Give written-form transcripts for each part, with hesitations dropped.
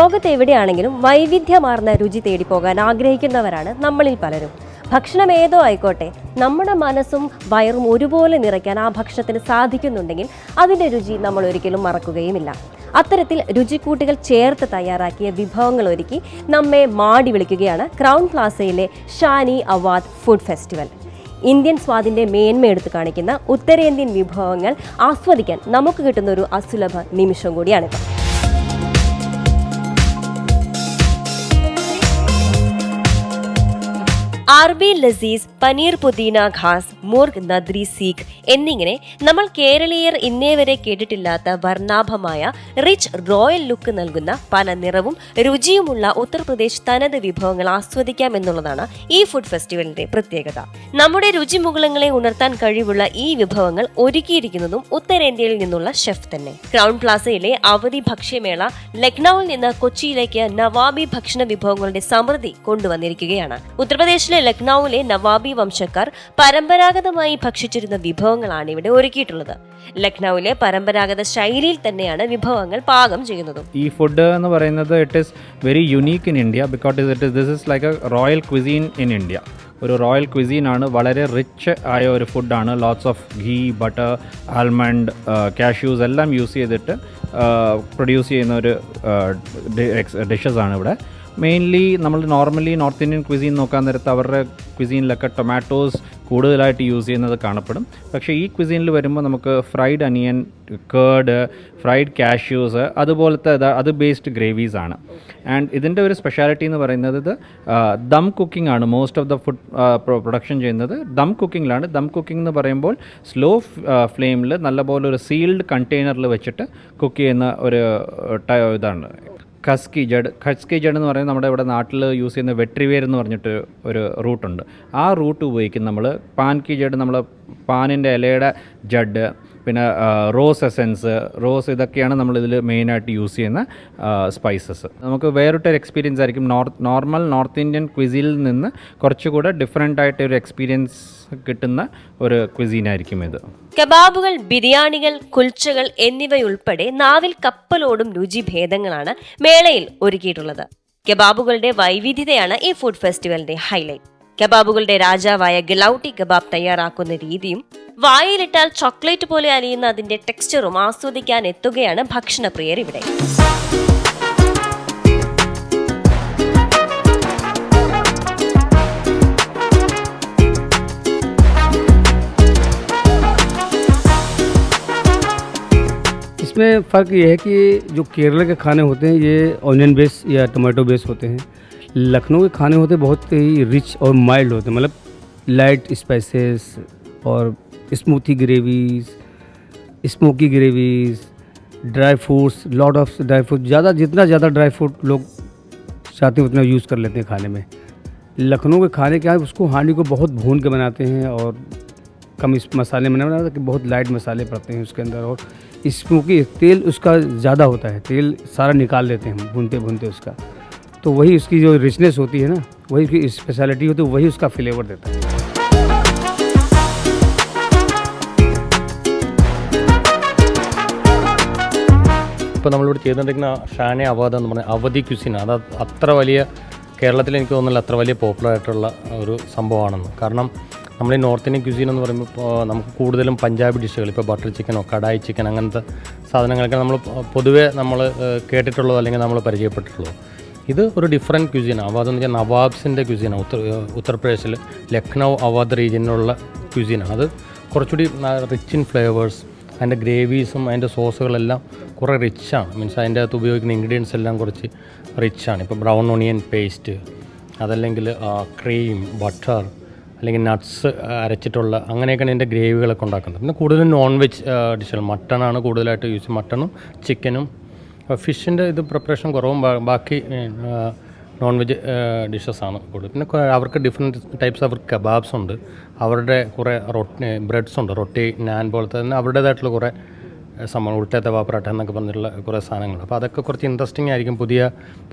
ലോകത്തെവിടെയാണെങ്കിലും വൈവിധ്യമാർന്ന രുചി തേടിപ്പോകാൻ ആഗ്രഹിക്കുന്നവരാണ് നമ്മളിൽ പലരും. ഭക്ഷണം ഏതോ ആയിക്കോട്ടെ, നമ്മുടെ മനസ്സും വയറും ഒരുപോലെ നിറയ്ക്കാൻ ആ ഭക്ഷണത്തിന് സാധിക്കുന്നുണ്ടെങ്കിൽ അതിൻ്റെ രുചി നമ്മൾ ഒരിക്കലും മറക്കുകയുമില്ല. അത്തരത്തിൽ രുചിക്കൂട്ടുകൾ ചേർത്ത് തയ്യാറാക്കിയ വിഭവങ്ങൾ ഒരുക്കി നമ്മെ മാടി വിളിക്കുകയാണ് ക്രൗൺ പ്ലാസയിലെ Shaane Awadh food festival. Indian സ്വാദിൻ്റെ മേന്മ എടുത്തു കാണിക്കുന്ന ഉത്തരേന്ത്യൻ വിഭവങ്ങൾ ആസ്വദിക്കാൻ നമുക്ക് കിട്ടുന്ന ഒരു അസുലഭ നിമിഷം കൂടിയാണിത്. അറബി ലസീസ്, പനീർ പുദീന ഘാസ്, മുർഗ് നദ്രി സീഖ് എന്നിങ്ങനെ നമ്മൾ കേരളീയർ ഇന്നേ വരെ കേട്ടിട്ടില്ലാത്ത വർണ്ണാഭമായ റിച്ച് റോയൽ ലുക്ക് നൽകുന്ന പല നിറവും രുചിയുമുള്ള ഉത്തർപ്രദേശ് തനത് വിഭവങ്ങൾ ആസ്വദിക്കാം എന്നുള്ളതാണ് ഈ ഫുഡ് ഫെസ്റ്റിവലിന്റെ പ്രത്യേകത. നമ്മുടെ രുചിമുകുളങ്ങളെ ഉണർത്താൻ കഴിവുള്ള ഈ വിഭവങ്ങൾ ഒരുക്കിയിരിക്കുന്നതും ഉത്തരേന്ത്യയിൽ നിന്നുള്ള ഷെഫ് തന്നെ. ക്രൗൺ പ്ലാസയിലെ അവധി ഭക്ഷ്യമേള ലക്നൌവിൽ നിന്ന് കൊച്ചിയിലേക്ക് നവാബി ഭക്ഷണ വിഭവങ്ങളുടെ സമൃദ്ധി കൊണ്ടുവന്നിരിക്കുകയാണ്. ഉത്തർപ്രദേശിലെ ലക്നൌവിലെ നവാബി വംശക്കാർ പരമ്പരാഗതമായി ഭക്ഷിച്ചിരുന്ന വിഭവങ്ങളാണ് ഇവിടെ ഒരുക്കിയിട്ടുള്ളത്. ലക്നൌവിലെ പരമ്പരാഗത ശൈലിയിൽ തന്നെയാണ് വിഭവങ്ങൾ പാകം ചെയ്യുന്നതും. ഈ ഫുഡ് എന്ന് പറയുന്നത് it is very unique in India because this is like A royal cuisine in India. ഒരു റോയൽ ക്വിസീനാണ്, വളരെ റിച്ച് ആയ ഒരു ഫുഡാണ്. Lots of ghee, butter, almond, cashews എല്ലാം യൂസ് ചെയ്തിട്ട് പ്രൊഡ്യൂസ് ചെയ്യുന്ന ഒരു ഡിഷസാണ് ഇവിടെ. മെയിൻലി നമ്മൾ നോർമലി നോർത്ത് ഇന്ത്യൻ ക്വിസീൻ നോക്കാൻ നേരത്ത് അവരുടെ ക്വിസീനിലൊക്കെ ടൊമാറ്റോസ് കൂടുതലായിട്ട് യൂസ് ചെയ്യുന്നത് കാണപ്പെടും. പക്ഷേ ഈ ക്വിസീനിൽ വരുമ്പോൾ നമുക്ക് ഫ്രൈഡ് അനിയൻ, കേർഡ്, ഫ്രൈഡ് കാഷ്യൂസ്, അതുപോലത്തെ അത് ബേസ്ഡ് ഗ്രേവീസ് ആണ്. ആൻഡ് ഇതിൻ്റെ ഒരു സ്പെഷ്യാലിറ്റി എന്ന് പറയുന്നത് ഇത് ദം കുക്കിംഗ് ആണ്. Most of the food production ചെയ്യുന്നത് ദം കുക്കിങ്ങിലാണ്. ദം കുക്കിംഗ് എന്ന് പറയുമ്പോൾ സ്ലോ ഫ്ലെയിമിൽ നല്ലപോലെ ഒരു സീൽഡ് കണ്ടെയ്നറിൽ വെച്ചിട്ട് കുക്ക് ചെയ്യുന്ന ഒരു ഇതാണ്. ഖസ്കി ജഡ് എന്ന് പറയുന്നത് നമ്മുടെ ഇവിടെ നാട്ടിൽ യൂസ് ചെയ്യുന്ന വെട്രിവേർ എന്ന് പറഞ്ഞിട്ട് ഒരു റൂട്ടുണ്ട്. ആ റൂട്ട് ഉപയോഗിക്കും നമ്മൾ. പാൻ കി ജഡ്, നമ്മൾ പാനിൻ്റെ ഇലയുടെ ജഡ്, പിന്നെ റോസ് എസെൻസ്, ഇതൊക്കെയാണ് നമ്മളിതിൽ മെയിനായിട്ട് യൂസ് ചെയ്യുന്ന സ്പൈസസ്. നമുക്ക് വേറിട്ടൊരു എക്സ്പീരിയൻസ് ആയിരിക്കും. നോർമൽ നോർത്ത് ഇന്ത്യൻ ക്വിസീനിൽ നിന്ന് കുറച്ചുകൂടെ ഡിഫറെൻ്റ് ആയിട്ട് ഒരു എക്സ്പീരിയൻസ് കിട്ടുന്ന ഒരു ക്വിസീനായിരിക്കും ഇത്. കബാബുകൾ, ബിരിയാണികൾ, കുൽച്ചകൾ എന്നിവയുൾപ്പെടെ നാവിൽ കപ്പലോടും രുചിഭേദങ്ങളാണ് മേളയിൽ ഒരുക്കിയിട്ടുള്ളത്. കബാബുകളുടെ വൈവിധ്യതയാണ് ഈ ഫുഡ് ഫെസ്റ്റിവലിന്റെ ഹൈലൈറ്റ്. കബാബുകളുടെ രാജാവായ ഗലൌട്ടി കബാബ് തയ്യാറാക്കുന്ന രീതിയും വായിലിട്ടാൽ ചോക്ലേറ്റ് പോലെ അലിയുന്ന അതിന്റെ ടെക്സ്ചറും ആസ്വദിക്കാൻ എത്തുകയാണ് ഭക്ഷണപ്രിയർ ഇവിടെ. इसमें फ़र्क ये है कि जो केरल के खाने होते हैं ये ऑनियन बेस या टमाटो बेस होते हैं. लखनऊ के खाने होते बहुत ही रिच और माइल्ड होते हैं, मतलब लाइट स्पाइसेस और smoothie gravies, smoky gravies, dry fruits, lot of dry fruit, जितना ज़्यादा ड्राई फ्रूट लोग चाहते हैं उतना यूज़ कर लेते हैं खाने में. लखनऊ के खाने क्या है, उसको हांडी को बहुत भून के बनाते हैं और कम इस मसाले में बनाते हैं कि बहुत लाइट मसाले पड़ते हैं उसके अंदर. और स्मोकी तेल उसका ज़्यादा होता है, तेल सारा निकाल देते हैं भूनते भूनते उसका. तो वही उसकी जो रिचनेस होती है ना, वही उसकी स्पेशलिटी होती है, वही उसका फ्लेवर देता है. ഇപ്പോൾ നമ്മളിവിടെ ചെയ്തുകൊണ്ടിരിക്കുന്ന ഷാനി അവാദ് എന്ന് പറഞ്ഞാൽ അവധി ക്യുസിൻ. അത് അത്ര വലിയ കേരളത്തിൽ എനിക്ക് തോന്നുന്നില്ല അത്ര വലിയ പോപ്പുലറായിട്ടുള്ള ഒരു സംഭവമാണെന്ന്. കാരണം നമ്മൾ ഈ നോർത്ത് ഇന്ത്യൻ ക്യുസീൻ എന്ന് പറയുമ്പോൾ നമുക്ക് കൂടുതലും പഞ്ചാബി ഡിഷുകൾ, ഇപ്പോൾ ബട്ടർ ചിക്കനോ കടായി ചിക്കൻ അങ്ങനത്തെ സാധനങ്ങളൊക്കെ നമ്മൾ പൊതുവേ നമ്മൾ കേട്ടിട്ടുള്ളതോ അല്ലെങ്കിൽ നമ്മൾ പരിചയപ്പെട്ടിട്ടുള്ളതോ. ഇത് ഒരു ഡിഫറെൻറ്റ് ക്യുസീനാണ്. അവാദ് എന്ന് വെച്ചാൽ നവാബ്സിൻ്റെ ക്യുസീനാണ്. ഉത്തർപ്രദേശിൽ ലക്നൗ അവാദ് റീജിയനിലുള്ള ക്യുസീനാണ്. അത് കുറച്ചുകൂടി റിച്ച് ഇൻ ഫ്ലേവേഴ്സ്. അതിൻ്റെ ഗ്രേവീസും അതിൻ്റെ സോസുകളെല്ലാം കുറേ റിച്ചാണ്. മീൻസ് അതിൻ്റെ അകത്ത് ഉപയോഗിക്കുന്ന ഇൻഗ്രീഡിയൻസ് എല്ലാം കുറച്ച് റിച്ചാണ്. ഇപ്പോൾ ബ്രൗൺ ഓണിയൻ പേസ്റ്റ്, അതല്ലെങ്കിൽ ക്രീം, ബട്ടർ, അല്ലെങ്കിൽ നട്ട്സ് അരച്ചിട്ടുള്ള അങ്ങനെയൊക്കെയാണ് ഇതിൻ്റെ ഗ്രേവികളൊക്കെ ഉണ്ടാക്കുന്നത്. പിന്നെ കൂടുതലും നോൺ വെജ് ഡിഷുകൾ, മട്ടണാണ് കൂടുതലായിട്ട് യൂസ് ചെയ്യുന്നത്. മട്ടണും ചിക്കനും. ഫിഷിൻ്റെ ഇത് പ്രിപ്പറേഷൻ കുറവും, ബാക്കി നോൺ വെജ് ഡിഷസാണ് കൂടുതൽ. പിന്നെ അവർക്ക് ഡിഫറെൻറ്റ് ടൈപ്സ് അവർക്ക് കബാബ്സ് ഉണ്ട്. അവരുടെ കുറേ ബ്രെഡ്സ് ഉണ്ട്, റൊട്ടി, നാൻ പോലത്തെ തന്നെ അവരുടേതായിട്ടുള്ള കുറേ സംഭവം, ഉൾട്ടത്തെ വാപ്പറാട്ട എന്നൊക്കെ പറഞ്ഞിട്ടുള്ള കുറേ സാധനങ്ങൾ. അപ്പോൾ അതൊക്കെ കുറച്ച് ഇൻട്രസ്റ്റിംഗ് ആയിരിക്കും.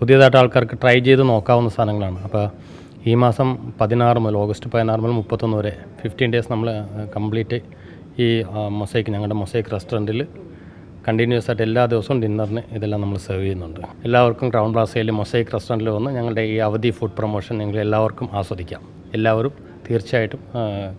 പുതിയതായിട്ട് ആൾക്കാർക്ക് ട്രൈ ചെയ്ത് നോക്കാവുന്ന സാധനങ്ങളാണ്. അപ്പോൾ ഈ മാസം 16 മുതൽ ഓഗസ്റ്റ് 16 മുതൽ 31 വരെ 15 ഡേയ്സ് നമ്മൾ കംപ്ലീറ്റ് ഈ മൊസൈക്ക്, ഞങ്ങളുടെ മൊസൈക്ക് റെസ്റ്റോറൻറ്റിൽ കണ്ടിന്യൂസ് ആയിട്ട് എല്ലാ ദിവസവും ഡിന്നറിന് ഇതെല്ലാം നമ്മൾ സെർവ് ചെയ്യുന്നുണ്ട്. എല്ലാവർക്കും ക്രൗൺ പ്ലാസയിൽ മൊസൈക്ക് റെസ്റ്റോറൻറ്റിൽ വന്ന് ഞങ്ങളുടെ ഈ അവധി ഫുഡ് പ്രൊമോഷൻ നിങ്ങൾ എല്ലാവർക്കും ആസ്വദിക്കാം. എല്ലാവരും തീർച്ചയായിട്ടും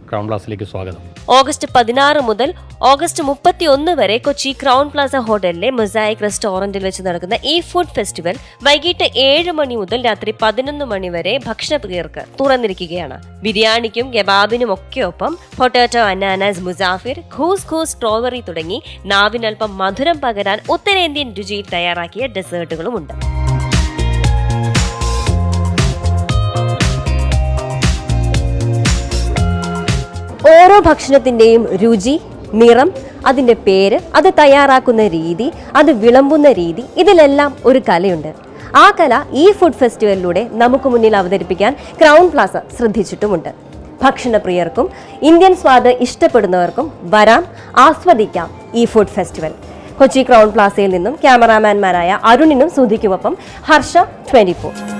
ക്രൗൺ പ്ലാസയിലേക്ക് സ്വാഗതം. ഓഗസ്റ്റ് 16 മുതൽ ഓഗസ്റ്റ് 31 വരെ കൊച്ചി ക്രൗൺ പ്ലാസ ഹോട്ടലിലെ മൊസൈക്ക് റെസ്റ്റോറന്റിൽ വെച്ച് നടക്കുന്ന ഈ ഫുഡ് ഫെസ്റ്റിവൽ വൈകിട്ട് 7 മണി മുതൽ രാത്രി 11 മണി വരെ ഭക്ഷണപ്രിയർക്ക് തുറന്നിരിക്കുകയാണ്. ബിരിയാണിക്കും കെബാബിനും ഒക്കെയൊപ്പം പൊട്ടാറ്റോ അനാനാസ് മുസാഫിർ, ഖൂസ് ഖൂസ് സ്ട്രോബെറി തുടങ്ങി നാവിനൽപ്പം മധുരം പകരാൻ ഉത്തരേന്ത്യൻ രുചിയിൽ തയ്യാറാക്കിയ ഡെസേർട്ടുകളുമുണ്ട്. ഓരോ ഭക്ഷണത്തിന്റെയും രുചി, നിറം, അതിന്റെ പേര്, അത് തയ്യാറാക്കുന്ന രീതി, അത് വിളമ്പുന്ന രീതി, ഇതിലെല്ലാം ഒരു കലയുണ്ട്. ആ കല ഈ ഫുഡ് ഫെസ്റ്റിവലിലൂടെ നമുക്ക് മുന്നിൽ അവതരിപ്പിക്കാൻ ക്രൗൺ പ്ലാസ ശ്രദ്ധിച്ചിട്ടുമുണ്ട്. ഭക്ഷണപ്രിയർക്കും ഇന്ത്യൻ സ്വാദ് ഇഷ്ടപ്പെടുന്നവർക്കും വരാം, ആസ്വദിക്കാം ഈ ഫുഡ് ഫെസ്റ്റിവൽ. കൊച്ചി ക്രൗൺ പ്ലാസയിൽ നിന്നും ക്യാമറാമാൻമാരായ അരുണിനും സുധിക്കുമൊപ്പം ഹർഷ, 24.